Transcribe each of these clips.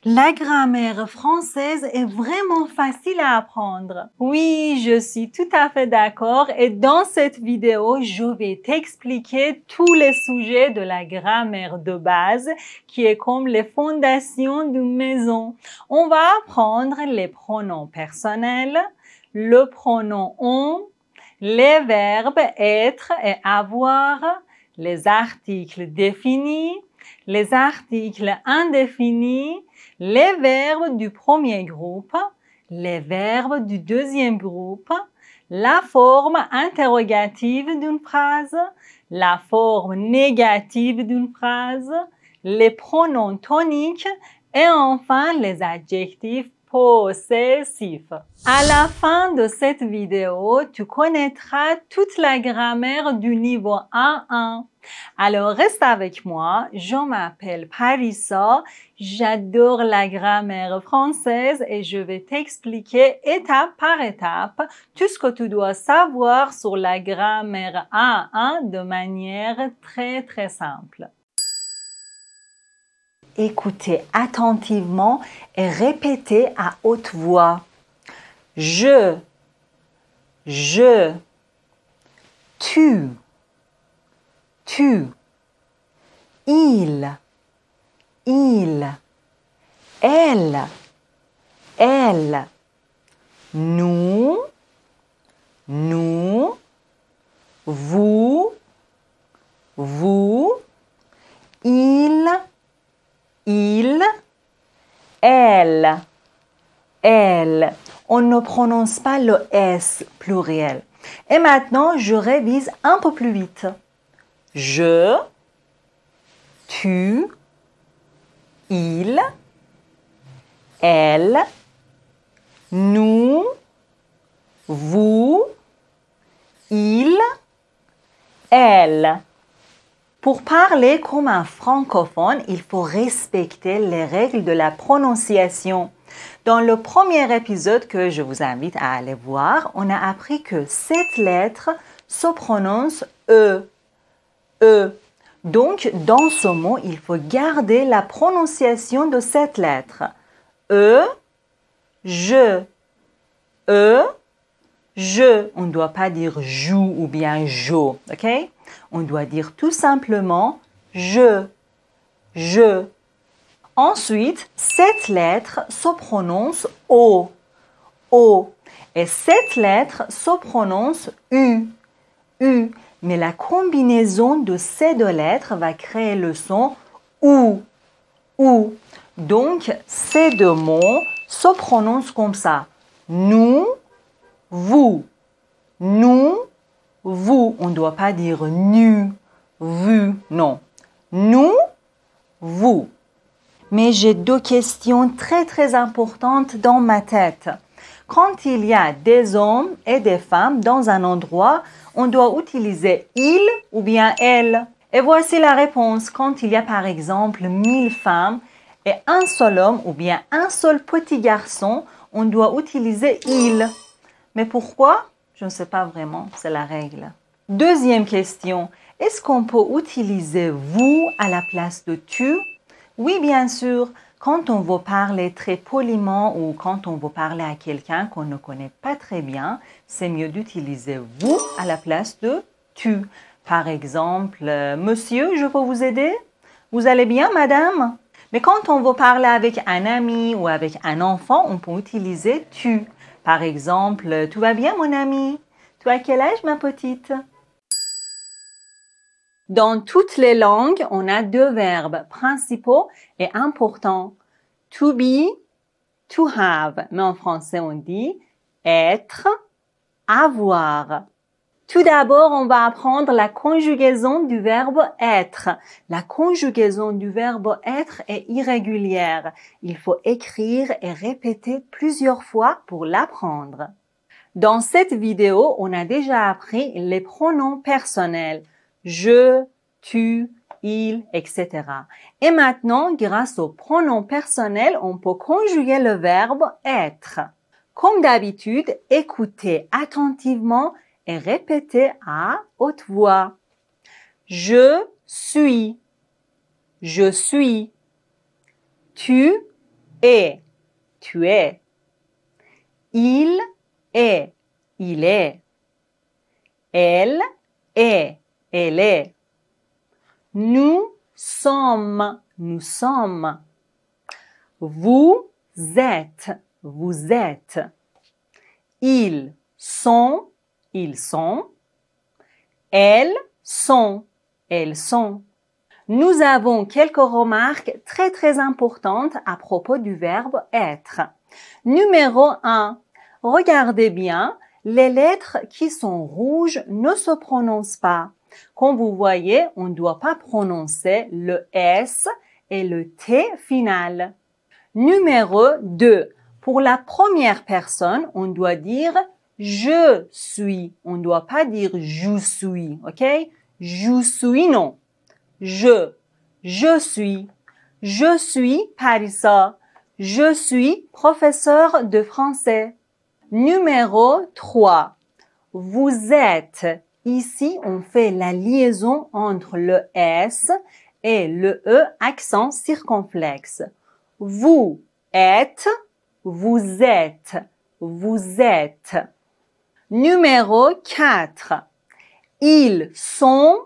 La grammaire française est vraiment facile à apprendre. Oui, je suis tout à fait d'accord et dans cette vidéo, je vais t'expliquer tous les sujets de la grammaire de base qui est comme les fondations d'une maison. On va apprendre les pronoms personnels, le pronom on, les verbes être et avoir, les articles définis, les articles indéfinis, les verbes du premier groupe, les verbes du deuxième groupe, la forme interrogative d'une phrase, la forme négative d'une phrase, les pronoms toniques et enfin les adjectifs possessifs. À la fin de cette vidéo, tu connaîtras toute la grammaire du niveau A1. Alors, reste avec moi. Je m'appelle Parissa. J'adore la grammaire française et je vais t'expliquer étape par étape tout ce que tu dois savoir sur la grammaire A1 de manière très simple. Écoutez attentivement et répétez à haute voix. Je, tu, il, elle, nous, vous, il, elle. On ne prononce pas le S pluriel. Et maintenant, je révise un peu plus vite. Je, tu, il, elle, nous, vous, il, elle. Pour parler comme un francophone, il faut respecter les règles de la prononciation. Dans le premier épisode que je vous invite à aller voir, on a appris que cette lettre se prononce E. E. Donc, dans ce mot, il faut garder la prononciation de cette lettre. E, je. E, je. On ne doit pas dire joue ou bien jo, ok? On doit dire tout simplement je. Ensuite, cette lettre se prononce O. O. Et cette lettre se prononce U. U. Mais la combinaison de ces deux lettres va créer le son OU. OU. Donc, ces deux mots se prononcent comme ça. Nous, vous. Nous, vous. On ne doit pas dire nu, vu, non. Nous, vous. Mais j'ai deux questions très importantes dans ma tête. Quand il y a des hommes et des femmes dans un endroit, on doit utiliser il ou bien elle. Et voici la réponse. Quand il y a par exemple 1000 femmes et un seul homme ou bien un seul petit garçon, on doit utiliser il. Mais pourquoi? Je ne sais pas vraiment, c'est la règle. Deuxième question. Est-ce qu'on peut utiliser vous à la place de tu? Oui, bien sûr. Quand on veut parler très poliment ou quand on veut parler à quelqu'un qu'on ne connaît pas très bien, c'est mieux d'utiliser vous à la place de tu. Par exemple, monsieur, je peux vous aider? Vous allez bien, madame? Mais quand on veut parler avec un ami ou avec un enfant, on peut utiliser tu. Par exemple, tout va bien, mon ami? Tu as quel âge, ma petite? Dans toutes les langues, on a deux verbes principaux et importants. To be, to have. Mais en français, on dit être, avoir. Tout d'abord, on va apprendre la conjugaison du verbe être. La conjugaison du verbe être est irrégulière. Il faut écrire et répéter plusieurs fois pour l'apprendre. Dans cette vidéo, on a déjà appris les pronoms personnels. Je, tu, il, etc. Et maintenant, grâce aux pronoms personnels, on peut conjuguer le verbe être. Comme d'habitude, écoutez attentivement et répétez à haute voix. Je suis. Tu est, tu es. Il est, il est. Elle est, elle est. Nous sommes, nous sommes. Vous êtes, vous êtes. Ils sont, ils sont. Elles sont, elles sont. Nous avons quelques remarques très importantes à propos du verbe être. Numéro 1. Regardez bien, les lettres qui sont rouges ne se prononcent pas. Comme vous voyez, on ne doit pas prononcer le S et le T final. Numéro 2. Pour la première personne, on doit dire « je suis ». On ne doit pas dire « je suis », ok? « Je suis » non. Je suis Parissa. Je suis professeur de français. Numéro 3. Vous êtes. Ici, on fait la liaison entre le S et le E accent circonflexe. Vous êtes, vous êtes, vous êtes. Numéro 4. Ils sont,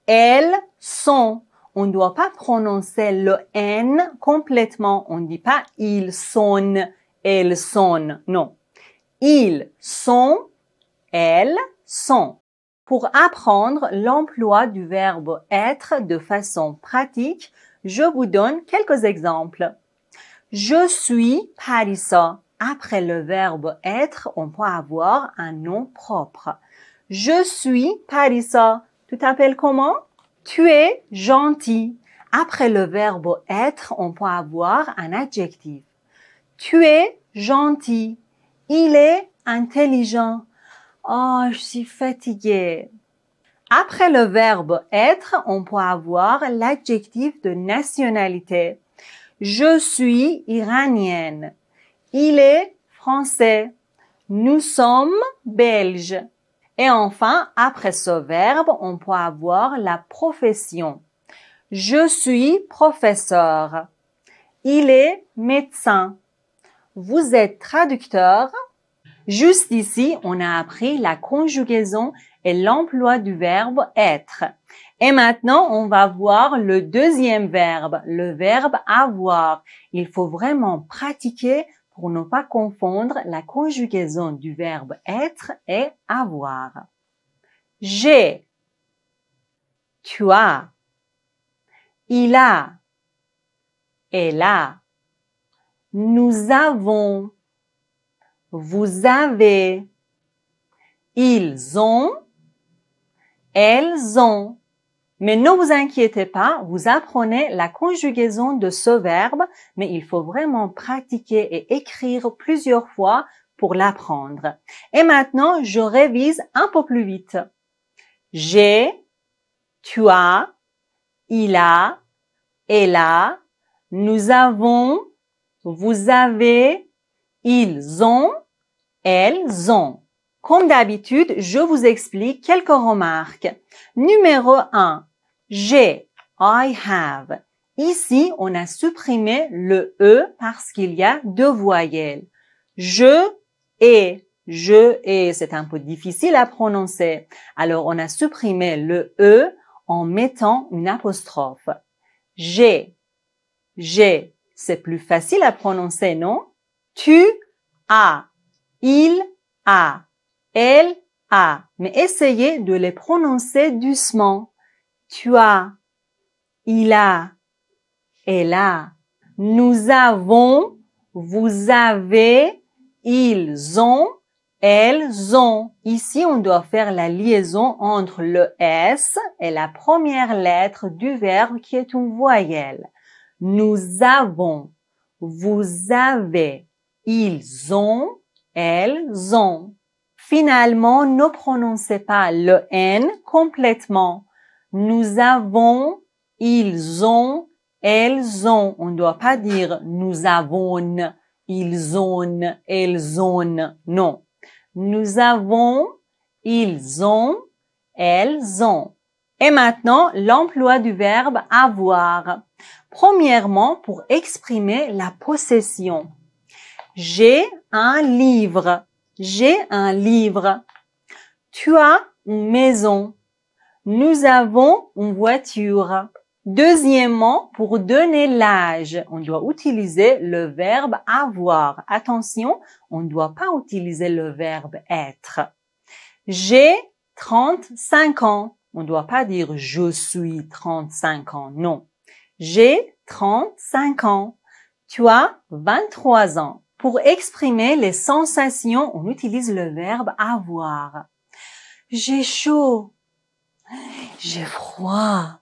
elles sont. On ne doit pas prononcer le N complètement. On ne dit pas ils sont, elles sont. Non. Ils sont, elles sont. Pour apprendre l'emploi du verbe être de façon pratique, je vous donne quelques exemples. Je suis Parissa. Après le verbe être, on peut avoir un nom propre. Je suis Parissa. Tu t'appelles comment? Tu es gentil. Après le verbe être, on peut avoir un adjectif. Tu es gentil. Il est intelligent. Oh, je suis fatiguée. Après le verbe être, on peut avoir l'adjectif de nationalité. Je suis iranienne. Il est français. Nous sommes belges. Et enfin, après ce verbe, on peut avoir la profession. Je suis professeur. Il est médecin. Vous êtes traducteur. Juste ici, on a appris la conjugaison et l'emploi du verbe être. Et maintenant, on va voir le deuxième verbe, le verbe avoir. Il faut vraiment pratiquer pour ne pas confondre la conjugaison du verbe être et avoir. J'ai, tu as, il a, elle a, nous avons, vous avez, ils ont, elles ont. Mais ne vous inquiétez pas, vous apprenez la conjugaison de ce verbe, mais il faut vraiment pratiquer et écrire plusieurs fois pour l'apprendre. Et maintenant, je révise un peu plus vite. J'ai, tu as, il a, elle a, nous avons, vous avez, ils ont, elles ont. Comme d'habitude, je vous explique quelques remarques. Numéro 1. J'ai, I have. Ici, on a supprimé le E parce qu'il y a deux voyelles. Je ai, c'est un peu difficile à prononcer. Alors, on a supprimé le E en mettant une apostrophe. J'ai, c'est plus facile à prononcer, non? Tu as, il a, elle a. Mais essayez de les prononcer doucement. Tu as, il a, elle a. Nous avons, vous avez, ils ont, elles ont. Ici, on doit faire la liaison entre le S et la première lettre du verbe qui est une voyelle. Nous avons, vous avez, ils ont, elles ont. Finalement, ne prononcez pas le N complètement. Nous avons, ils ont, elles ont. On ne doit pas dire nous avons, ils ont, elles ont. Non. Nous avons, ils ont, elles ont. Et maintenant, l'emploi du verbe avoir. Premièrement, pour exprimer la possession. J'ai un livre. J'ai un livre. Tu as une maison. Nous avons une voiture. Deuxièmement, pour donner l'âge, on doit utiliser le verbe avoir. Attention, on ne doit pas utiliser le verbe être. J'ai 35 ans. On ne doit pas dire je suis 35 ans. Non. J'ai 35 ans. Tu as 23 ans. Pour exprimer les sensations, on utilise le verbe avoir. J'ai chaud. J'ai froid.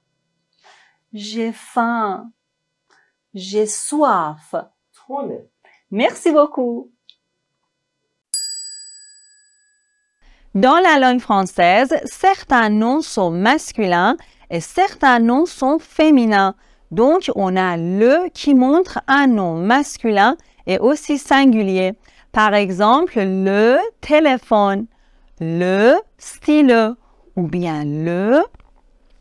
J'ai faim. J'ai soif. Merci beaucoup. Dans la langue française, certains noms sont masculins et certains noms sont féminins. Donc, on a le qui montre un nom masculin et aussi singulier. Par exemple, le téléphone, le stylo ou bien le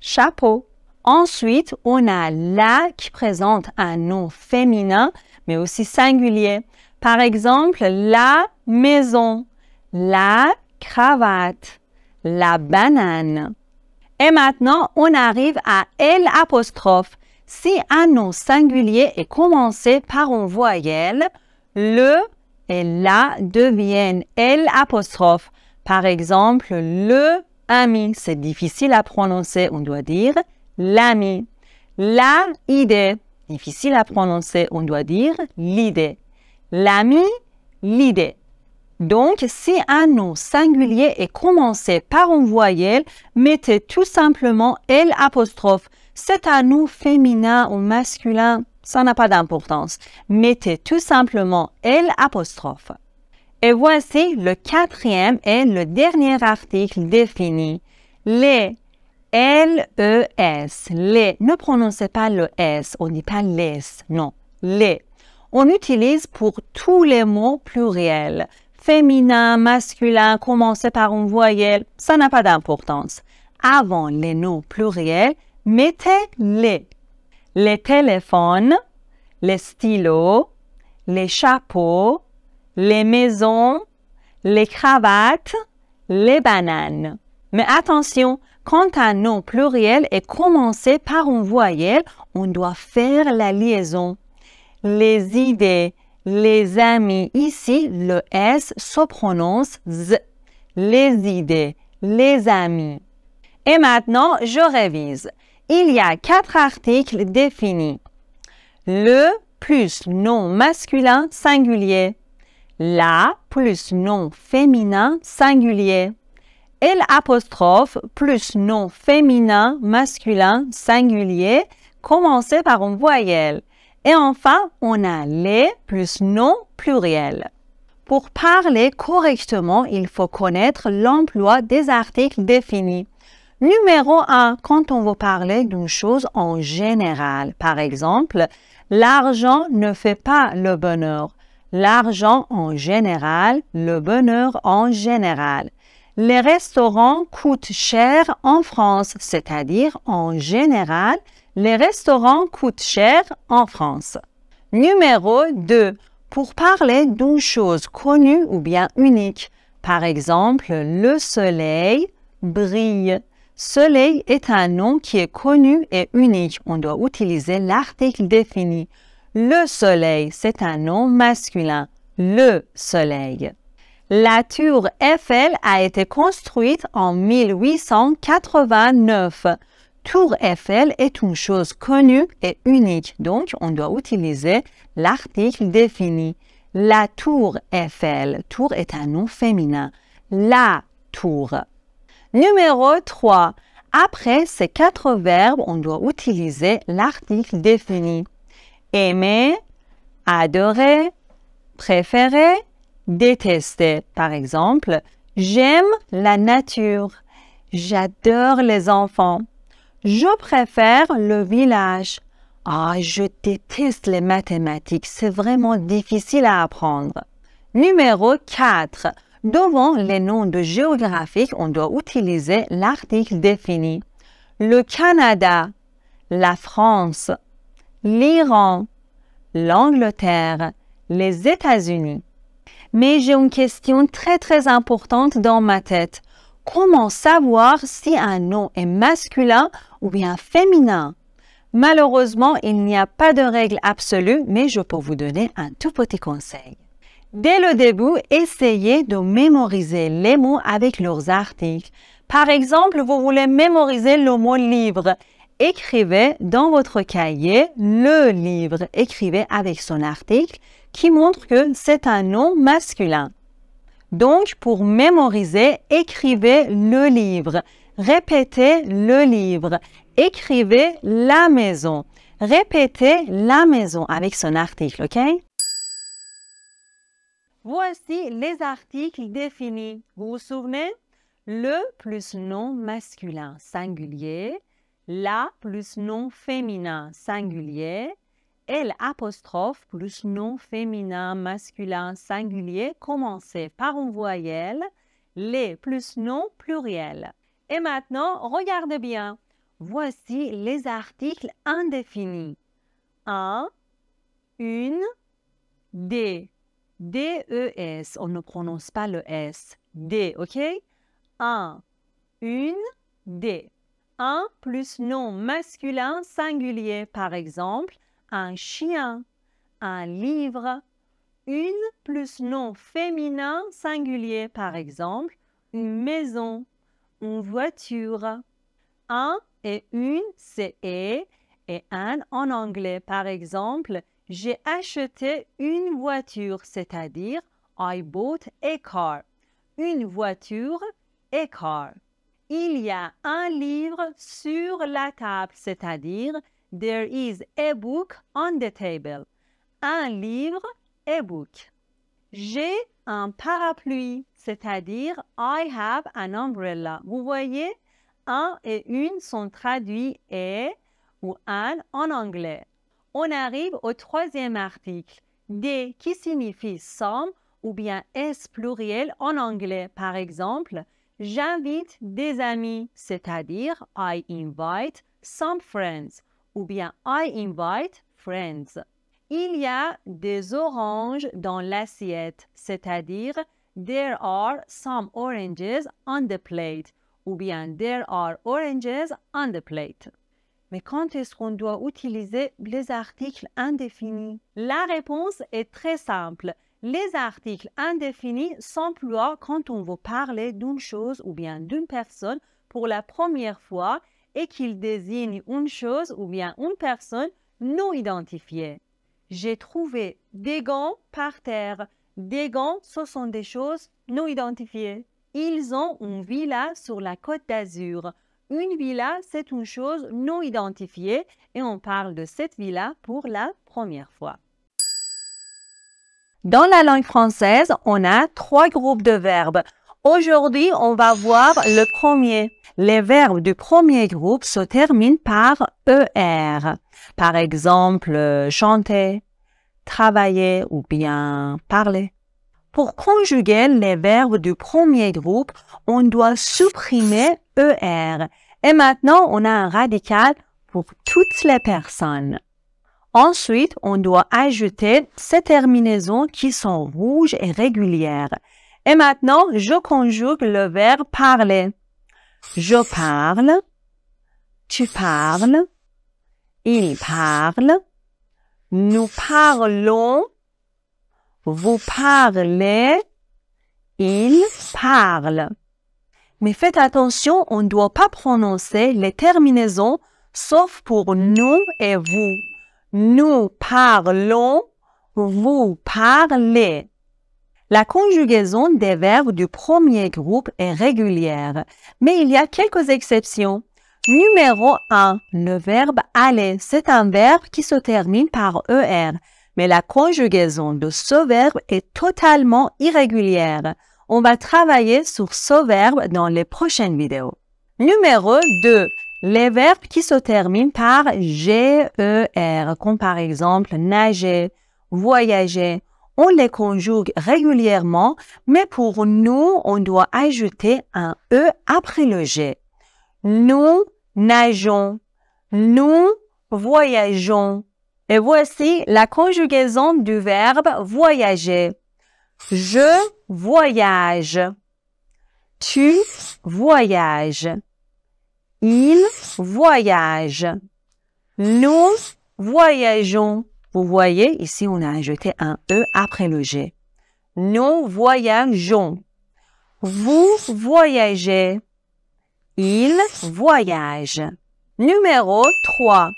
chapeau. Ensuite, on a la qui présente un nom féminin mais aussi singulier. Par exemple, la maison, la cravate, la banane. Et maintenant, on arrive à L apostrophe. Si un nom singulier est commencé par une voyelle, le et la deviennent L apostrophe. Par exemple, le ami, c'est difficile à prononcer, on doit dire l'ami. La idée, difficile à prononcer, on doit dire l'idée. L'ami, l'idée. Donc, si un nom singulier est commencé par une voyelle, mettez tout simplement L apostrophe. C'est un nom féminin ou masculin, ça n'a pas d'importance. Mettez tout simplement L apostrophe. Et voici le quatrième et le dernier article défini. Les, L-E-S, les. Ne prononcez pas le S, on ne dit pas les, non, les. On utilise pour tous les mots pluriels. Féminin, masculin, commencé par une voyelle, ça n'a pas d'importance. Avant les noms pluriels, mettez les. Les téléphones, les stylos, les chapeaux, les maisons, les cravates, les bananes. Mais attention, quand un nom pluriel est commencé par une voyelle, on doit faire la liaison. Les idées, les amis, ici, le S se prononce Z. Les idées, les amis. Et maintenant, je révise. Il y a 4 articles définis. Le plus nom masculin singulier. La plus nom féminin singulier. L apostrophe plus nom féminin masculin singulier commencé par une voyelle. Et enfin, on a les plus nom pluriel. Pour parler correctement, il faut connaître l'emploi des articles définis. Numéro 1, quand on veut parler d'une chose en général. Par exemple, l'argent ne fait pas le bonheur. L'argent en général, le bonheur en général. Les restaurants coûtent cher en France, c'est-à-dire en général, les restaurants coûtent cher en France. Numéro 2. Pour parler d'une chose connue ou bien unique. Par exemple, le soleil brille. Soleil est un nom qui est connu et unique. On doit utiliser l'article défini. Le soleil, c'est un nom masculin. Le soleil. La tour Eiffel a été construite en 1889. Tour Eiffel est une chose connue et unique, donc on doit utiliser l'article défini. La tour Eiffel. Tour est un nom féminin. La tour. Numéro 3. Après ces 4 verbes, on doit utiliser l'article défini. Aimer, adorer, préférer, détester. Par exemple, j'aime la nature. J'adore les enfants. Je préfère le village. Ah, je déteste les mathématiques. C'est vraiment difficile à apprendre. Numéro 4. Devant les noms de géographiques, on doit utiliser l'article défini. le Canada, la France, l'Iran, l'Angleterre, les États-Unis. Mais j'ai une question très importante dans ma tête. Comment savoir si un nom est masculin ou bien féminin? Malheureusement, il n'y a pas de règle absolue, mais je peux vous donner un tout petit conseil. Dès le début, essayez de mémoriser les mots avec leurs articles. Par exemple, vous voulez mémoriser le mot livre. Écrivez dans votre cahier le livre. Écrivez avec son article qui montre que c'est un nom masculin. Donc, pour mémoriser, écrivez le livre. Répétez le livre. Écrivez la maison. Répétez la maison avec son article, ok? Voici les articles définis. Vous vous souvenez? Le plus nom masculin singulier, la plus nom féminin singulier, L' plus nom féminin masculin singulier commencé par une voyelle, les plus nom pluriel. Et maintenant, regardez bien. Voici les articles indéfinis. Un, une, des. D-E-S, on ne prononce pas le S. D, ok? Un, une, des. Un plus nom masculin singulier, par exemple, un chien, un livre. Une plus nom féminin singulier, par exemple, une maison, une voiture. Un et une, c'est et un en anglais, par exemple, j'ai acheté une voiture, c'est-à-dire I bought a car. Une voiture, a car. Il y a un livre sur la table, c'est-à-dire there is a book on the table. Un livre, a book. J'ai un parapluie, c'est-à-dire I have an umbrella. Vous voyez, un et une sont traduits et ou un en anglais. On arrive au troisième article, des qui signifie some ou bien S pluriel en anglais. Par exemple, j'invite des amis, c'est-à-dire I invite some friends ou bien I invite friends. Il y a des oranges dans l'assiette, c'est-à-dire there are some oranges on the plate ou bien there are oranges on the plate. Mais quand est-ce qu'on doit utiliser les articles indéfinis? La réponse est très simple. Les articles indéfinis s'emploient quand on veut parler d'une chose ou bien d'une personne pour la première fois et qu'ils désignent une chose ou bien une personne non identifiée. J'ai trouvé des gants par terre. Des gants, ce sont des choses non identifiées. Ils ont une villa sur la Côte d'Azur. Une villa, c'est une chose non identifiée et on parle de cette villa pour la première fois. Dans la langue française, on a 3 groupes de verbes. Aujourd'hui, on va voir le premier. Les verbes du premier groupe se terminent par ER. Par exemple, chanter, travailler ou bien parler. Pour conjuguer les verbes du premier groupe, on doit supprimer ER. Et maintenant, on a un radical pour toutes les personnes. Ensuite, on doit ajouter ces terminaisons qui sont rouges et régulières. Et maintenant, je conjugue le verbe parler. Je parle, tu parles, il parle, nous parlons, vous parlez, il parle. Mais faites attention, on ne doit pas prononcer les terminaisons sauf pour nous et vous. Nous parlons, vous parlez. La conjugaison des verbes du premier groupe est régulière, mais il y a quelques exceptions. Numéro 1, le verbe aller, c'est un verbe qui se termine par ER, mais la conjugaison de ce verbe est totalement irrégulière. On va travailler sur ce verbe dans les prochaines vidéos. Numéro 2, les verbes qui se terminent par GER, comme par exemple nager, voyager. On les conjugue régulièrement, mais pour nous, on doit ajouter un E après le G. Nous nageons. Nous voyageons. Et voici la conjugaison du verbe voyager. Je voyage. Tu voyages. Il voyage. Nous voyageons. Vous voyez, ici, on a ajouté un E après le G. Nous voyageons. Vous voyagez. Il voyage. Numéro 3.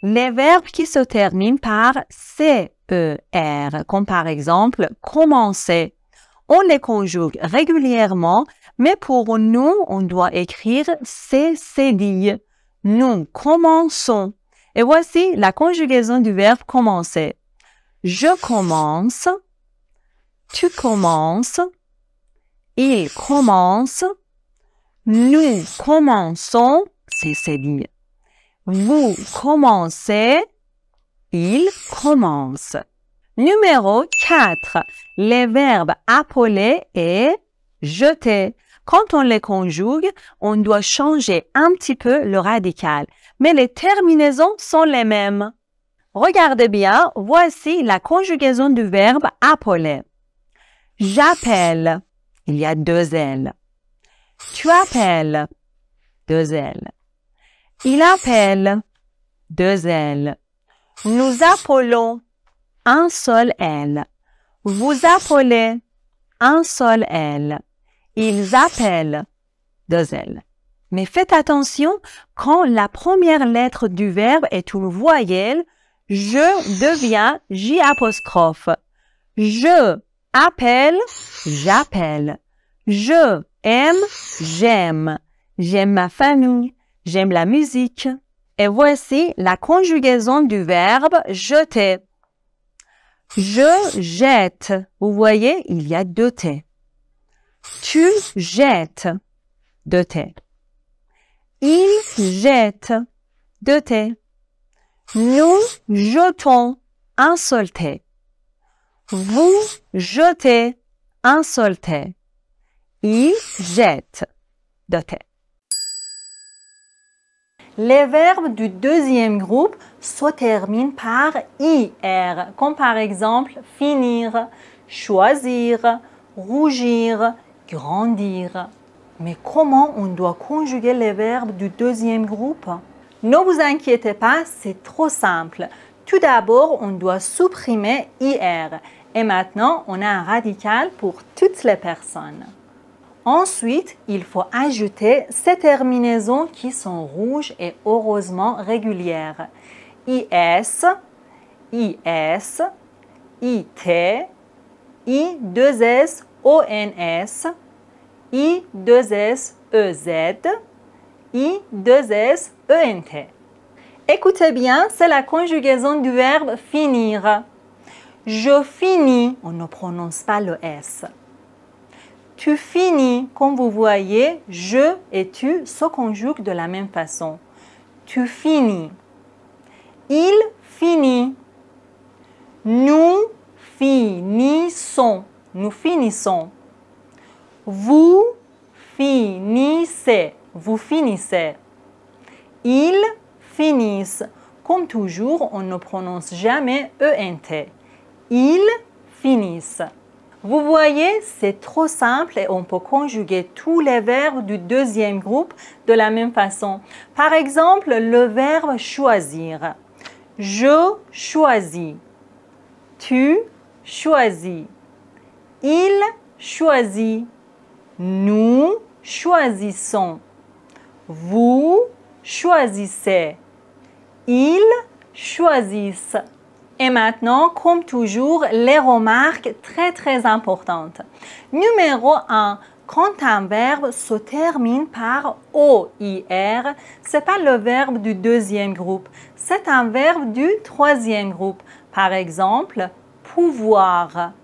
Les verbes qui se terminent par CER, comme par exemple commencer. On les conjugue régulièrement, mais pour nous, on doit écrire CCD. Nous commençons. Et voici la conjugaison du verbe commencer. Je commence. Tu commences. Il commence. Nous commençons. CCD. Vous commencez. Il commence. Numéro 4. Les verbes appeler et jeter. Quand on les conjugue, on doit changer un petit peu le radical, mais les terminaisons sont les mêmes. Regardez bien, voici la conjugaison du verbe appeler. J'appelle, il y a 2 L. Tu appelles, 2 L. Il appelle, 2 L. Nous appelons, un seul L. Vous appelez, un seul L. Ils appellent, 2 L. Mais faites attention, quand la première lettre du verbe est une voyelle, je devient J apostrophe. Je appelle, j'appelle. Je aime, j'aime. J'aime ma famille, j'aime la musique. Et voici la conjugaison du verbe jeter. Je jette. Vous voyez, il y a 2 T. Tu jettes, 2 T. Il jette, 2 T. Nous jetons, un seul T. Vous jetez, un seul T. Il jette, 2 T. Les verbes du deuxième groupe se terminent par IR, comme par exemple finir, choisir, rougir, grandir. Mais comment on doit conjuguer les verbes du deuxième groupe? Ne vous inquiétez pas, c'est trop simple. Tout d'abord, on doit supprimer IR. Et maintenant, on a un radical pour toutes les personnes. Ensuite, il faut ajouter ces terminaisons qui sont rouges et heureusement régulières. IS, IS, IT, I2S, ONS, I2S, EZ, I2S, ENT. Écoutez bien, c'est la conjugaison du verbe finir. Je finis, on ne prononce pas le S. Tu finis, comme vous voyez, je et tu se conjuguent de la même façon. Tu finis. Il finit. Nous finissons. Nous finissons. Vous finissez. Vous finissez. Ils finissent. Comme toujours, on ne prononce jamais ENT. Ils finissent. Vous voyez, c'est trop simple et on peut conjuguer tous les verbes du deuxième groupe de la même façon. Par exemple, le verbe choisir. Je choisis. Tu choisis. Il choisit. Nous choisissons. Vous choisissez. Ils choisissent. Et maintenant, comme toujours, les remarques très importantes. Numéro 1. Quand un verbe se termine par OIR, ce n'est pas le verbe du deuxième groupe, c'est un verbe du troisième groupe. Par exemple, pouvoir,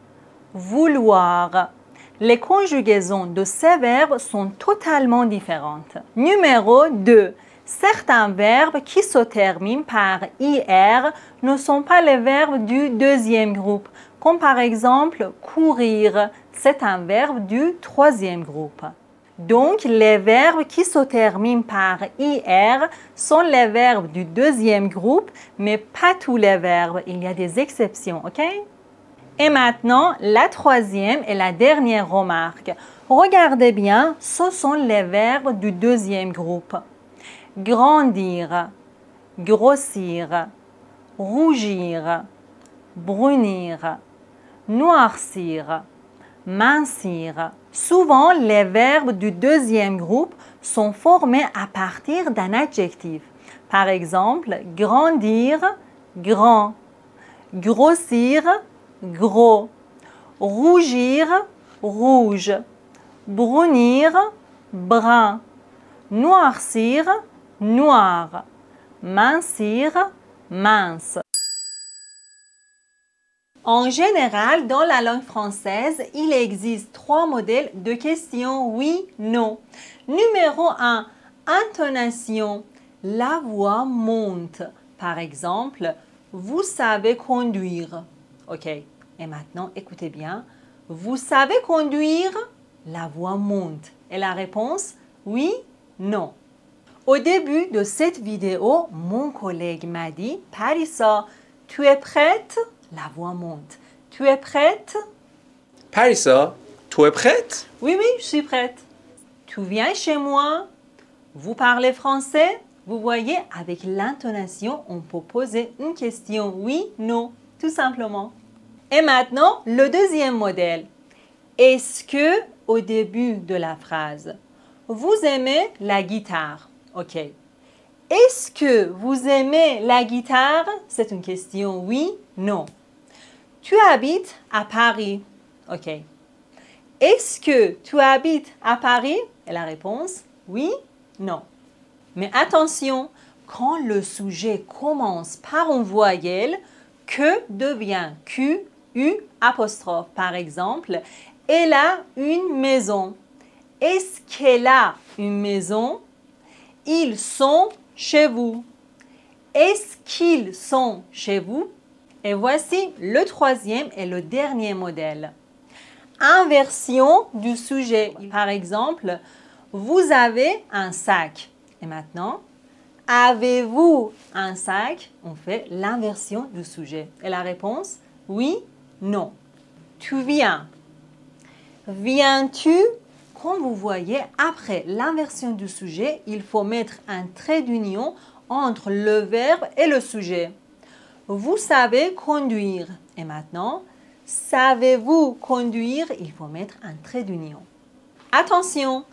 vouloir. Les conjugaisons de ces verbes sont totalement différentes. Numéro 2. Certains verbes qui se terminent par IR ne sont pas les verbes du deuxième groupe, comme par exemple courir, c'est un verbe du troisième groupe. Donc, les verbes qui se terminent par IR sont les verbes du deuxième groupe, mais pas tous les verbes. Il y a des exceptions, ok? Et maintenant, la troisième et la dernière remarque. Regardez bien, ce sont les verbes du deuxième groupe. Grandir, grossir, rougir, brunir, noircir, mincir. Souvent, les verbes du deuxième groupe sont formés à partir d'un adjectif. Par exemple, grandir, grand, grossir, gros, rougir, rouge, brunir, brun, noircir, noir, mincir, mince. En général, dans la langue française, il existe 3 modèles de questions oui, non. Numéro 1, intonation. La voix monte. Par exemple, vous savez conduire. Ok, et maintenant, écoutez bien. Vous savez conduire? La voix monte. Et la réponse, oui, non. Au début de cette vidéo, mon collègue m'a dit, Parissa, tu es prête? La voix monte. Tu es prête? Parissa, tu es prête? Oui, oui, je suis prête. Tu viens chez moi? Vous parlez français? Vous voyez, avec l'intonation, on peut poser une question oui, non, tout simplement. Et maintenant, le deuxième modèle. Est-ce que, au début de la phrase, vous aimez la guitare? Ok. Est-ce que vous aimez la guitare? C'est une question oui, non. Tu habites à Paris? Ok. Est-ce que tu habites à Paris? Et la réponse, oui, non. Mais attention, quand le sujet commence par une voyelle, que devient Q, U, apostrophe. Par exemple, elle a une maison. Est-ce qu'elle a une maison? Ils sont chez vous. Est-ce qu'ils sont chez vous? Et voici le troisième et le dernier modèle. Inversion du sujet. Par exemple, vous avez un sac. Et maintenant, avez-vous un sac? On fait l'inversion du sujet. Et la réponse, oui, non. Tu viens. Viens-tu? Comme vous voyez, après l'inversion du sujet, il faut mettre un trait d'union entre le verbe et le sujet. Vous savez conduire. Et maintenant, savez-vous conduire? Il faut mettre un trait d'union. Attention,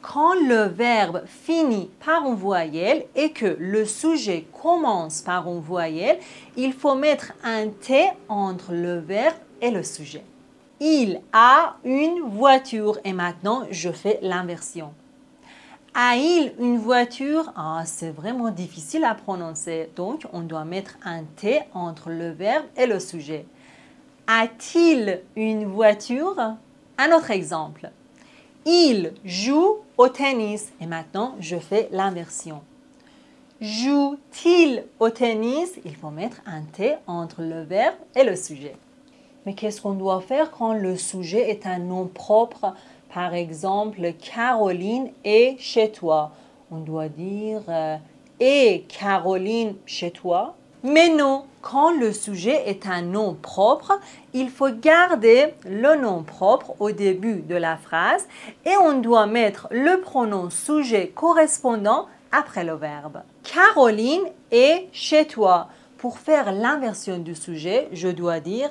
quand le verbe finit par une voyelle et que le sujet commence par une voyelle, il faut mettre un T entre le verbe et le sujet. Il a une voiture. Et maintenant, je fais l'inversion. A-il une voiture? C'est vraiment difficile à prononcer. Donc, on doit mettre un T entre le verbe et le sujet. A-t-il une voiture? Un autre exemple. Il joue au tennis. Et maintenant, je fais l'inversion. Joue-t-il au tennis? Il faut mettre un T entre le verbe et le sujet. Mais qu'est-ce qu'on doit faire quand le sujet est un nom propre? Par exemple, Caroline est chez toi. On doit dire est Caroline chez toi? Mais non, quand le sujet est un nom propre, il faut garder le nom propre au début de la phrase et on doit mettre le pronom sujet correspondant après le verbe. Caroline est chez toi. Pour faire l'inversion du sujet, je dois dire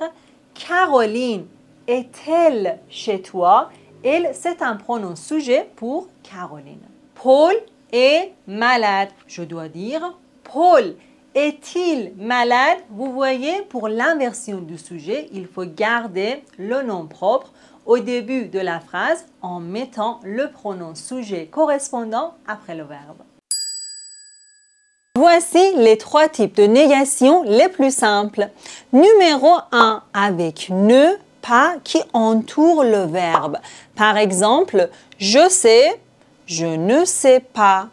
Caroline est-elle chez toi? Elle, c'est un pronom sujet pour Caroline. Paul est malade. Je dois dire Paul est-il malade? Vous voyez, pour l'inversion du sujet, il faut garder le nom propre au début de la phrase en mettant le pronom sujet correspondant après le verbe. Voici les 3 types de négation les plus simples. Numéro 1, avec ne, pas qui entoure le verbe. Par exemple, je sais, je ne sais pas.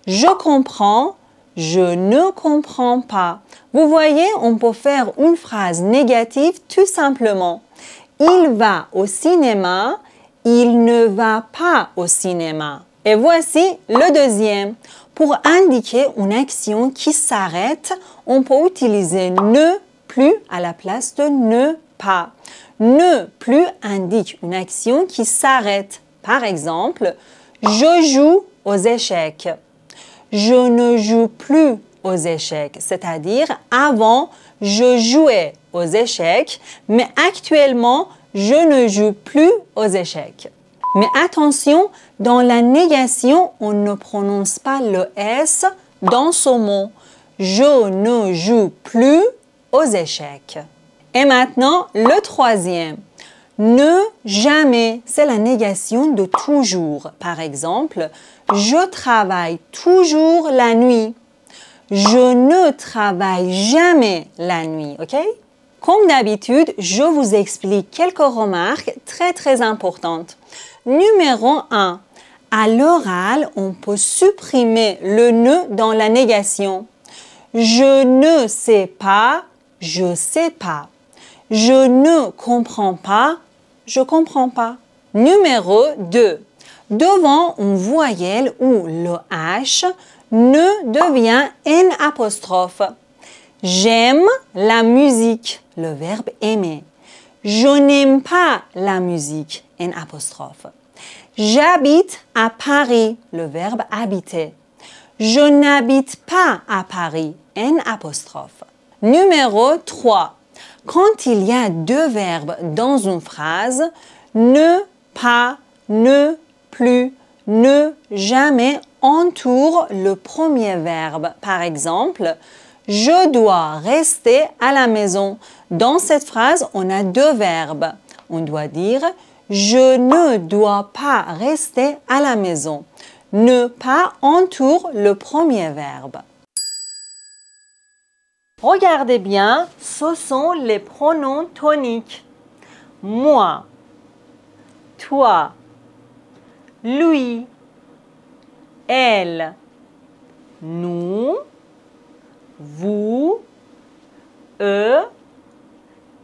Je comprends, je ne comprends pas. Vous voyez, on peut faire une phrase négative tout simplement. Il va au cinéma, Il ne va pas au cinéma. Et voici le deuxième. Pour indiquer une action qui s'arrête, on peut utiliser ne plus à la place de ne pas. Ne plus indique une action qui s'arrête. Par exemple, je joue aux échecs. Je ne joue plus aux échecs, c'est-à-dire avant, je jouais aux échecs, mais actuellement, je ne joue plus aux échecs. Mais attention, dans la négation, on ne prononce pas le S dans ce mot. Je ne joue plus aux échecs. Et maintenant, le troisième. Ne jamais, c'est la négation de toujours. Par exemple, je travaille toujours la nuit. Je ne travaille jamais la nuit, ok? Comme d'habitude, je vous explique quelques remarques très importantes. Numéro 1. À l'oral, on peut supprimer le ne dans la négation. Je ne sais pas, je sais pas. Je ne comprends pas, je comprends pas. Numéro 2. Devant une voyelle ou le H, ne devient N apostrophe. J'aime la musique, le verbe aimer. Je n'aime pas la musique, N apostrophe. J'habite à Paris, le verbe habiter. Je n'habite pas à Paris, N apostrophe. Numéro 3. Quand il y a deux verbes dans une phrase, ne, pas, ne, plus, ne, jamais entoure le premier verbe. Par exemple, je dois rester à la maison. Dans cette phrase, on a deux verbes. On doit dire je ne dois pas rester à la maison. Ne pas entoure le premier verbe. Regardez bien, ce sont les pronoms toniques. Moi, toi, lui, elle, nous, vous, eux,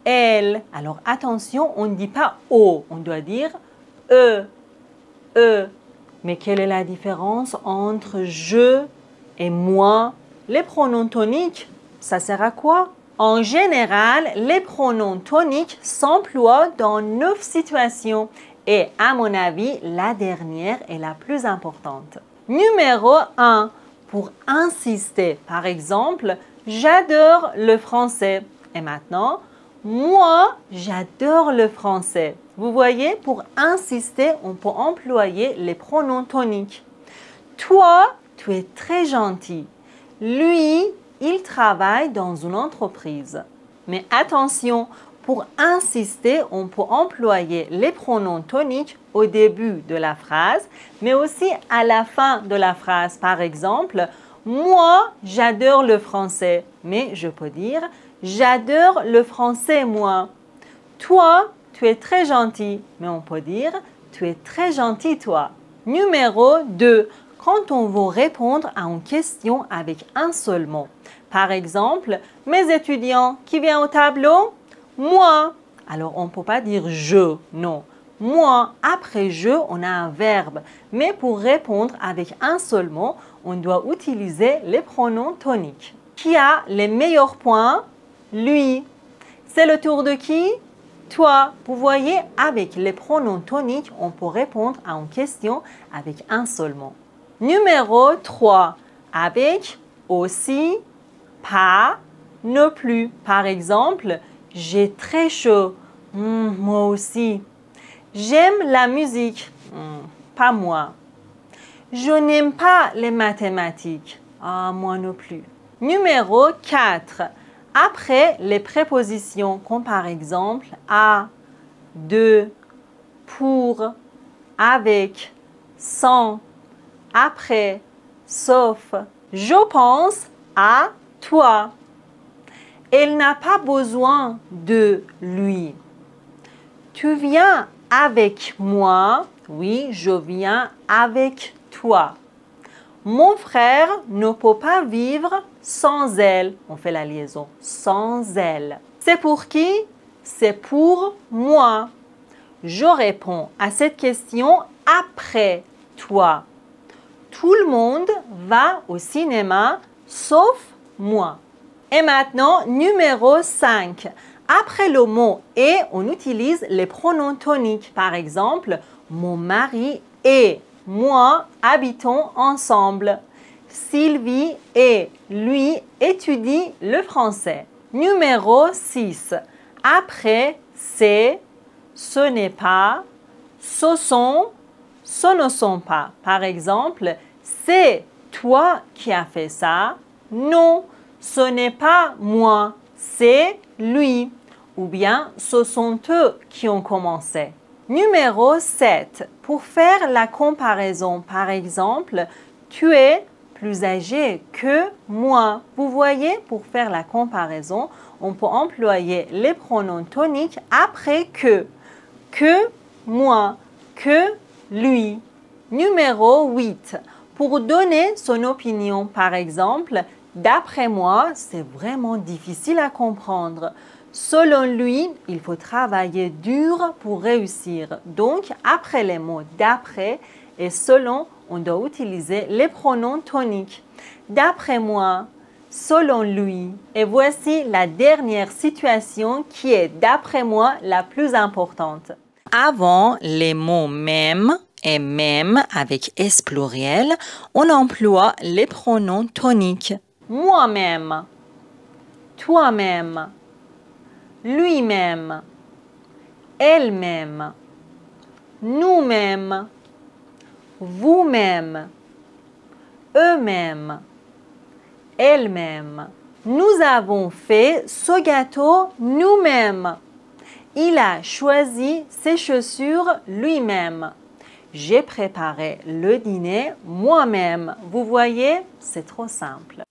elle. Alors attention, on ne dit pas o, on doit dire e, e. Mais quelle est la différence entre je et moi? Les pronoms toniques, ça sert à quoi? En général, les pronoms toniques s'emploient dans 9 situations et à mon avis, la dernière est la plus importante. Numéro 1, pour insister, par exemple, j'adore le français. Et maintenant, moi, j'adore le français. Vous voyez, pour insister, on peut employer les pronoms toniques. Toi, tu es très gentil. Lui, il travaille dans une entreprise. Mais attention, pour insister, on peut employer les pronoms toniques au début de la phrase, mais aussi à la fin de la phrase. Par exemple, moi, j'adore le français. Mais je peux dire, j'adore le français, moi. Toi, tu es très gentil. Mais on peut dire, tu es très gentil, toi. Numéro 2. Quand on veut répondre à une question avec un seul mot. Par exemple, mes étudiants, qui vient au tableau? Moi. Alors, on ne peut pas dire je, non. Moi, après je, on a un verbe. Mais pour répondre avec un seul mot, on doit utiliser les pronoms toniques. Qui a les meilleurs points? Lui. C'est le tour de qui? Toi. Vous voyez, avec les pronoms toniques, on peut répondre à une question avec un seul mot. Numéro 3. Avec, aussi, pas, ne plus. Par exemple, j'ai très chaud. Moi aussi. J'aime la musique. Pas moi. Je n'aime pas les mathématiques. Moi non plus. Numéro 4. Après les prépositions comme par exemple à, de, pour, avec, sans, après, sauf. Je pense à toi. Elle n'a pas besoin de lui. Tu viens avec moi. Oui, je viens avec toi. Mon frère ne peut pas vivre sans elle. On fait la liaison. Sans elle. C'est pour qui? C'est pour moi. Je réponds à cette question après toi. Tout le monde va au cinéma sauf moi. Et maintenant, numéro 5. Après le mot « et », on utilise les pronoms toniques. Par exemple, mon mari et moi habitons ensemble. Sylvie et lui étudient le français. Numéro 6. Après, c'est, ce n'est pas, ce sont, ce ne sont pas. Par exemple, c'est toi qui as fait ça. Non, ce n'est pas moi, c'est lui. Ou bien, ce sont eux qui ont commencé. Numéro 7. Pour faire la comparaison, par exemple, tu es plus âgé que moi. Vous voyez, pour faire la comparaison, on peut employer les pronoms toniques après que moi, que lui. Numéro 8. Pour donner son opinion, par exemple, d'après moi, c'est vraiment difficile à comprendre. Selon lui, il faut travailler dur pour réussir. Donc, après les mots d'après et selon, on doit utiliser les pronoms toniques. D'après moi, selon lui. Et voici la dernière situation qui est, d'après moi, la plus importante. Avant les mots même et même avec S pluriel, on emploie les pronoms toniques. Moi-même, toi-même, lui-même, elle-même, nous-mêmes, vous-même, eux-mêmes, elles-mêmes. Nous avons fait ce gâteau nous-mêmes. Il a choisi ses chaussures lui-même. J'ai préparé le dîner moi-même. Vous voyez, c'est trop simple.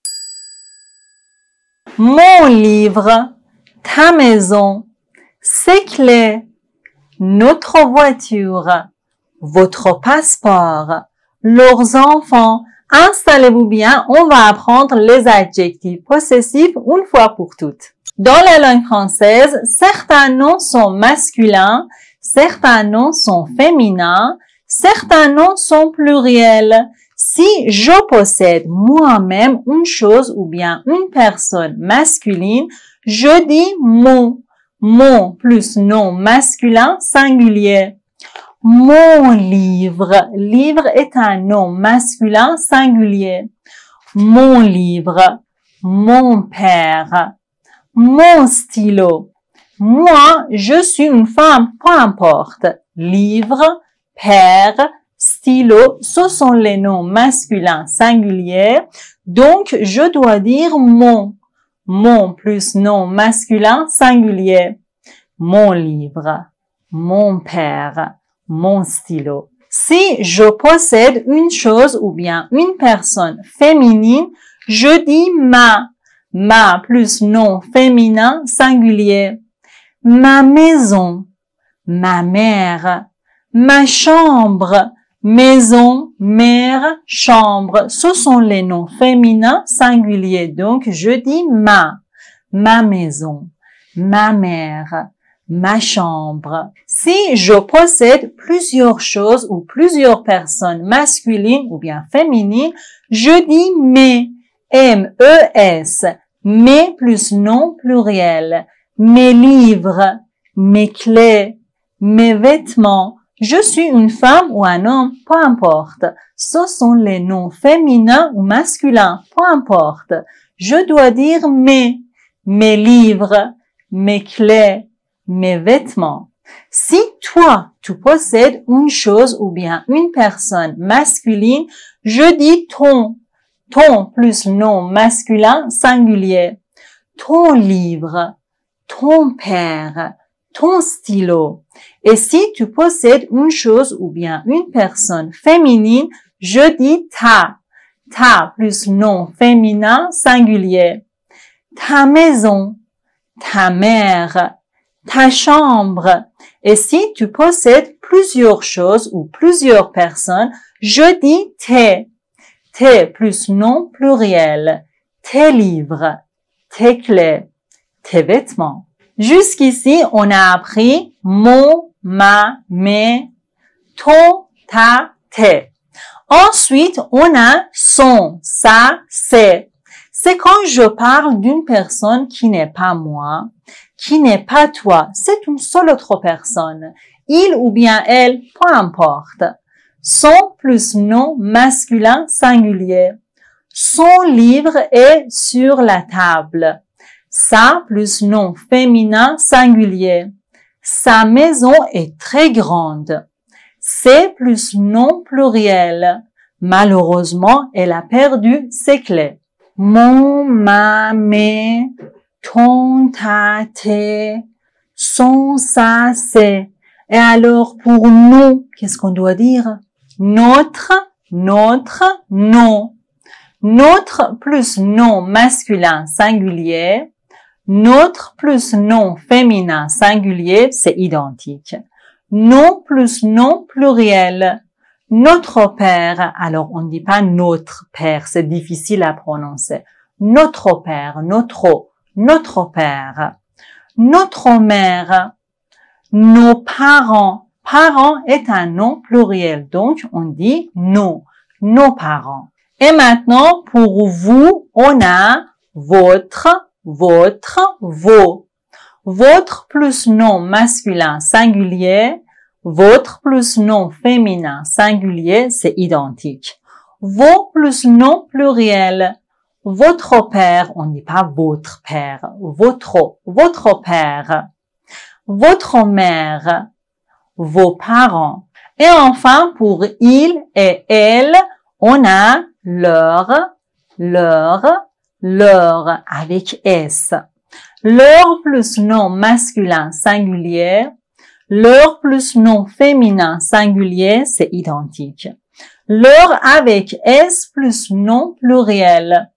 Mon livre, ta maison, ses clés, notre voiture, votre passeport, leurs enfants. Installez-vous bien, on va apprendre les adjectifs possessifs une fois pour toutes. Dans la langue française, certains noms sont masculins, certains noms sont féminins, certains noms sont pluriels. Si je possède moi-même une chose ou bien une personne masculine, je dis mon. Mon plus nom masculin singulier. Mon livre. Livre est un nom masculin singulier. Mon livre. Mon père. Mon stylo. Moi, je suis une femme, peu importe. Livre, père, stylo, ce sont les noms masculins singuliers. Donc, je dois dire mon. Mon plus nom masculin singulier. Mon livre, mon père, mon stylo. Si je possède une chose ou bien une personne féminine, je dis ma. Ma plus nom féminin singulier. Ma maison, ma mère, ma chambre, maison, mère, chambre. Ce sont les noms féminins singuliers. Donc, je dis ma maison, ma mère, ma chambre. Si je possède plusieurs choses ou plusieurs personnes masculines ou bien féminines, je dis mes, M-E-S, mes plus nom pluriel, mes livres, mes clés, mes vêtements. Je suis une femme ou un homme, peu importe. Ce sont les noms féminins ou masculins, peu importe. Je dois dire mes livres, mes clés, mes vêtements. Si toi, tu possèdes une chose ou bien une personne masculine, je dis ton plus nom masculin singulier. Ton livre, ton père, ton stylo. Et si tu possèdes une chose ou bien une personne féminine, je dis ta plus nom féminin singulier. Ta maison, ta mère, ta chambre. Et si tu possèdes plusieurs choses ou plusieurs personnes, je dis tes plus nom pluriel, tes livres, tes clés, tes vêtements. Jusqu'ici, on a appris mon, ma, mes, ton, ta, tes. Ensuite, on a son, sa, c'est. C'est quand je parle d'une personne qui n'est pas moi, qui n'est pas toi. C'est une seule autre personne. Il ou bien elle, peu importe. Son plus nom masculin singulier. Son livre est sur la table. Sa plus nom féminin singulier. Sa maison est très grande. C'est plus nom pluriel. Malheureusement, elle a perdu ses clés. Mon, ma, mes, ton, ta, tes, son, sa, c'est. Et alors, pour nous, qu'est-ce qu'on doit dire? Notre, non. Notre plus nom masculin singulier. Notre plus nom féminin singulier, c'est identique. Nom plus nom pluriel. Notre père, alors on ne dit pas notre père, c'est difficile à prononcer. Notre père, notre père. Notre mère. Nos parents. Parents est un nom pluriel, donc on dit nos parents. Et maintenant, pour vous, on a votre, vos. Votre plus nom masculin singulier, votre plus nom féminin singulier, c'est identique. Vos plus nom pluriel. Votre père, on ne dit pas votre père, votre père. Votre mère, vos parents. Et enfin, pour il et elle, on a leur avec S. Leur plus nom masculin singulier, leur plus nom féminin singulier, c'est identique. Leur avec S plus nom pluriel.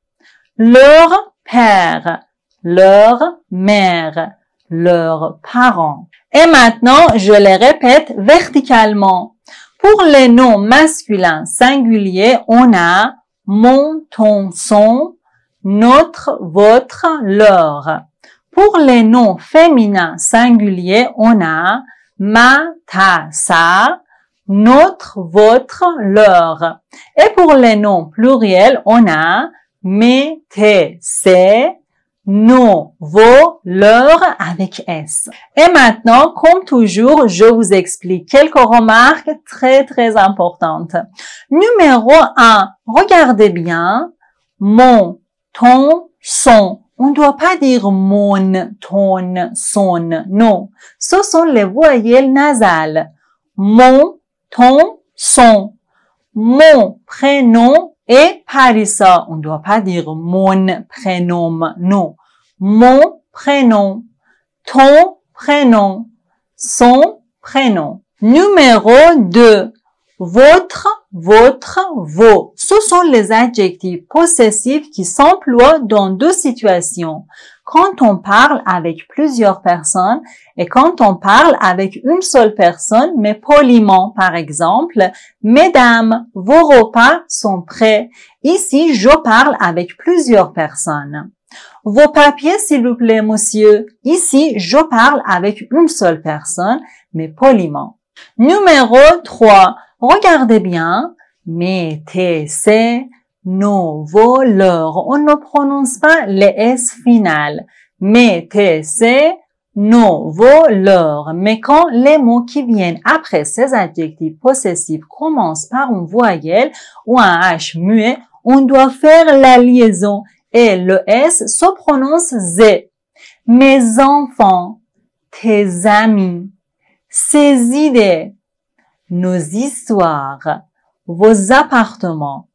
Leur père, leur mère, leurs parents. Et maintenant, je les répète verticalement. Pour les noms masculins singuliers, on a mon, ton, son, notre, votre, leur. Pour les noms féminins singuliers, on a ma, ta, sa, notre, votre, leur. Et pour les noms pluriels, on a mes, tes, ses, nos, vos, leurs avec S. Et maintenant, comme toujours, je vous explique quelques remarques très importantes. Numéro 1, regardez bien. Mon, ton, son. On ne doit pas dire mon, ton, son. Non. Ce sont les voyelles nasales. Mon, ton, son. Mon prénom et Parissa. On ne doit pas dire mon prénom. Non. Mon prénom. Ton prénom. Son prénom. Numéro 2. Votre, vos. Ce sont les adjectifs possessifs qui s'emploient dans deux situations. Quand on parle avec plusieurs personnes et quand on parle avec une seule personne, mais poliment, par exemple, mesdames, vos repas sont prêts. Ici, je parle avec plusieurs personnes. Vos papiers, s'il vous plaît, monsieur. Ici, je parle avec une seule personne, mais poliment. Numéro 3. Regardez bien. Mes, tes, ses, nos, vos, leurs. On ne prononce pas les S finales. Mes, tes, ses, nos, vos, leurs. Mais quand les mots qui viennent après ces adjectifs possessifs commencent par une voyelle ou un H muet, on doit faire la liaison et le S se prononce Z. Mes enfants, tes amis, ses idées, nos histoires, vos appartements,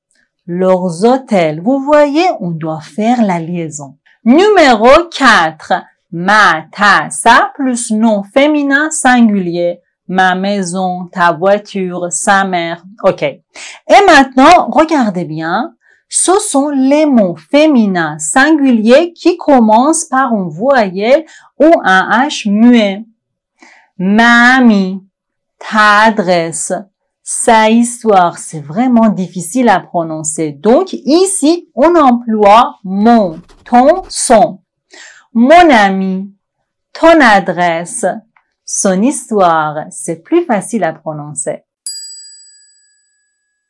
leurs hôtels. Vous voyez, on doit faire la liaison. Numéro 4. Ma, ta, sa plus nom féminin singulier. Ma maison, ta voiture, sa mère. OK. Et maintenant, regardez bien. Ce sont les mots féminins singuliers qui commencent par une voyelle ou un H muet. Mamie, ta adresse, sa histoire, c'est vraiment difficile à prononcer. Donc, ici, on emploie mon, ton, son. Mon ami, ton adresse, Son histoire, c'est plus facile à prononcer.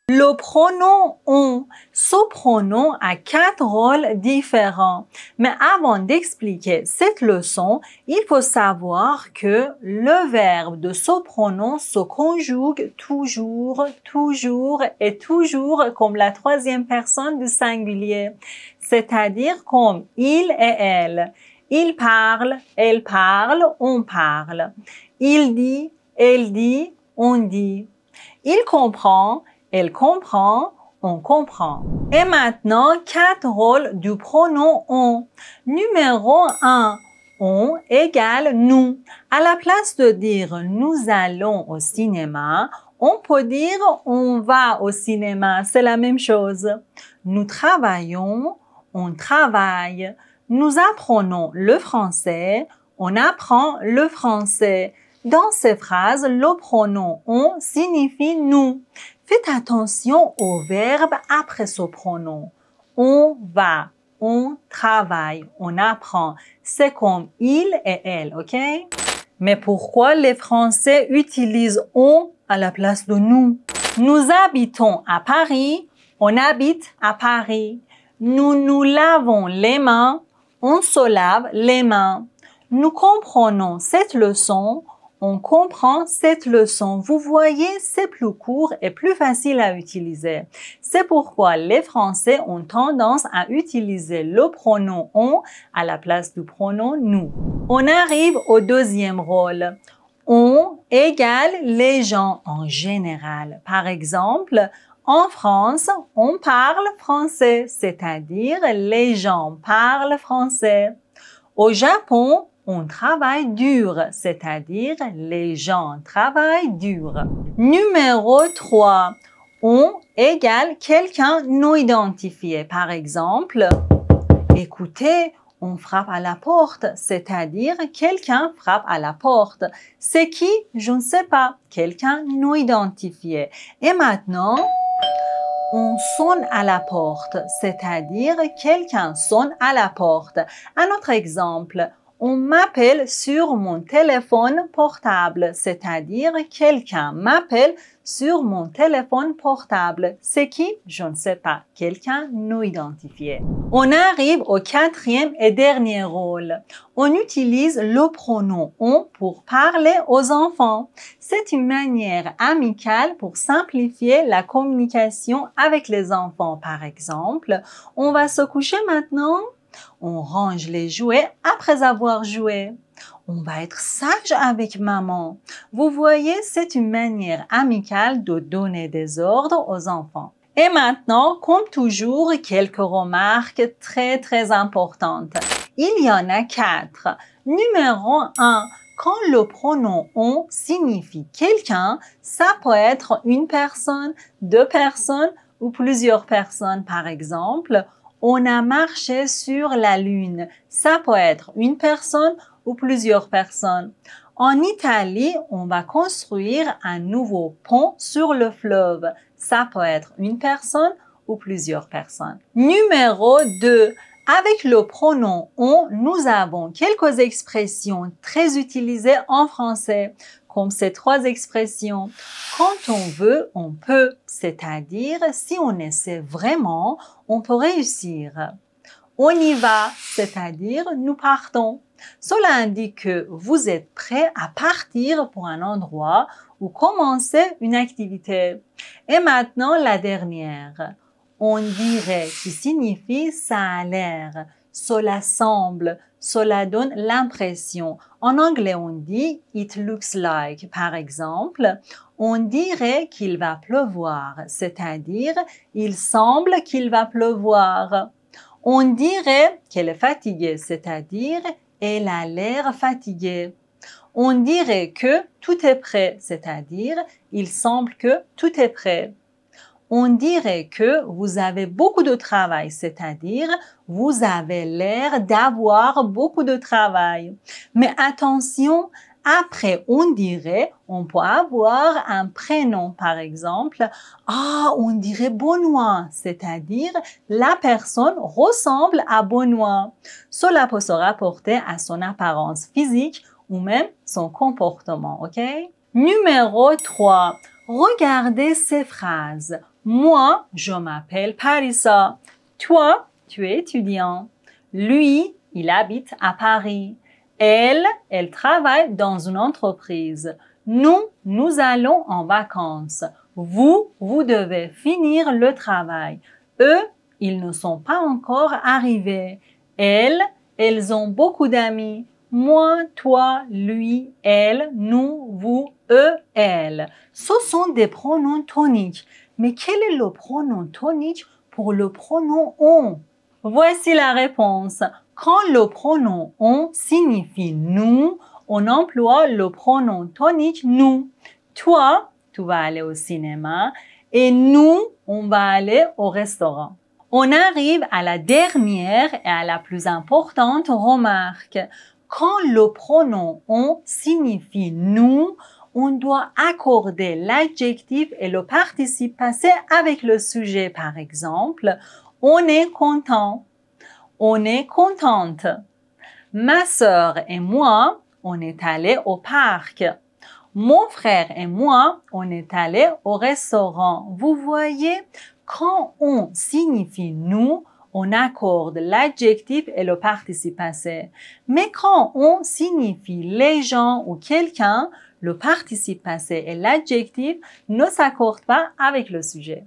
Le pronom on. Ce pronom a 4 rôles différents. Mais avant d'expliquer cette leçon, il faut savoir que le verbe de ce pronom se conjugue toujours, toujours et toujours comme la troisième personne du singulier, c'est-à-dire comme il et elle. Il parle, elle parle, on parle. Il dit, elle dit, on dit. Il comprend, elle comprend, on comprend. Et maintenant, 4 rôles du pronom on. Numéro 1. On égale nous. À la place de dire nous allons au cinéma, on peut dire on va au cinéma. C'est la même chose. Nous travaillons, on travaille. Nous apprenons le français, on apprend le français. Dans ces phrases, le pronom on signifie nous. Faites attention au verbe après ce pronom. On va, on travaille, on apprend. C'est comme il et elle, ok? Mais pourquoi les Français utilisent on à la place de nous? Nous habitons à Paris, on habite à Paris. Nous nous lavons les mains, on se lave les mains. Nous comprenons cette leçon, on comprend cette leçon. Vous voyez, c'est plus court et plus facile à utiliser. C'est pourquoi les Français ont tendance à utiliser le pronom on à la place du pronom nous. On arrive au deuxième rôle. On égale les gens en général. Par exemple, en France, on parle français, c'est-à-dire les gens parlent français. Au Japon, on travaille dur, c'est-à-dire les gens travaillent dur. Numéro 3. On égale quelqu'un non identifié. Par exemple, écoutez, on frappe à la porte, c'est-à-dire quelqu'un frappe à la porte. C'est qui? Je ne sais pas. Quelqu'un non identifié. Et maintenant, on sonne à la porte, c'est-à-dire quelqu'un sonne à la porte. Un autre exemple, on m'appelle sur mon téléphone portable, c'est-à-dire quelqu'un m'appelle sur mon téléphone portable. C'est qui? Je ne sais pas. Quelqu'un non identifié. On arrive au 4e et dernier rôle. On utilise le pronom on pour parler aux enfants. C'est une manière amicale pour simplifier la communication avec les enfants. Par exemple, on va se coucher maintenant. On range les jouets après avoir joué. On va être sage avec maman. Vous voyez, c'est une manière amicale de donner des ordres aux enfants. Et maintenant, comme toujours, quelques remarques très importantes. Il y en a 4. Numéro 1. Quand le pronom on signifie quelqu'un, ça peut être une personne, 2 personnes ou plusieurs personnes. Par exemple, on a marché sur la lune. Ça peut être une personne ou plusieurs personnes. En Italie, on va construire un nouveau pont sur le fleuve. Ça peut être une personne ou plusieurs personnes. Numéro 2. Avec le pronom on, nous avons quelques expressions très utilisées en français, comme ces 3 expressions. Quand on veut, on peut, c'est-à-dire si on essaie vraiment, on peut réussir. On y va, c'est-à-dire nous partons. Cela indique que vous êtes prêt à partir pour un endroit ou commencer une activité. Et maintenant, la dernière. On dirait qui signifie ça a l'air, cela semble, cela donne l'impression. En anglais, on dit it looks like. Par exemple, on dirait qu'il va pleuvoir, c'est-à-dire il semble qu'il va pleuvoir. On dirait qu'elle est fatiguée, c'est-à-dire elle a l'air fatiguée. On dirait que tout est prêt, c'est-à-dire il semble que tout est prêt. On dirait que vous avez beaucoup de travail, c'est-à-dire vous avez l'air d'avoir beaucoup de travail. Mais attention, après on dirait, on peut avoir un prénom, par exemple. Ah, on dirait Benoît, c'est-à-dire la personne ressemble à Benoît. Cela peut se rapporter à son apparence physique ou même son comportement, ok? Numéro 3. Regardez ces phrases. Moi, je m'appelle Parisa. Toi, tu es étudiant. Lui, il habite à Paris. Elle travaille dans une entreprise. Nous allons en vacances. Vous devez finir le travail. Eux, ils ne sont pas encore arrivés. Elles ont beaucoup d'amis. Moi, toi, lui, elle, nous, vous, eux, elles. Ce sont des pronoms toniques. Mais quel est le pronom tonique pour le pronom on? Voici la réponse. Quand le pronom on signifie nous, on emploie le pronom tonique nous. Toi, tu vas aller au cinéma et nous, on va aller au restaurant. On arrive à la dernière et à la plus importante remarque. Quand le pronom on signifie nous, on doit accorder l'adjectif et le participe passé avec le sujet. Par exemple, on est content, on est contente. Ma sœur et moi, on est allés au parc. Mon frère et moi, on est allés au restaurant. Vous voyez, quand on signifie nous, on accorde l'adjectif et le participe passé. Mais quand on signifie les gens ou quelqu'un, le participe passé et l'adjectif ne s'accordent pas avec le sujet.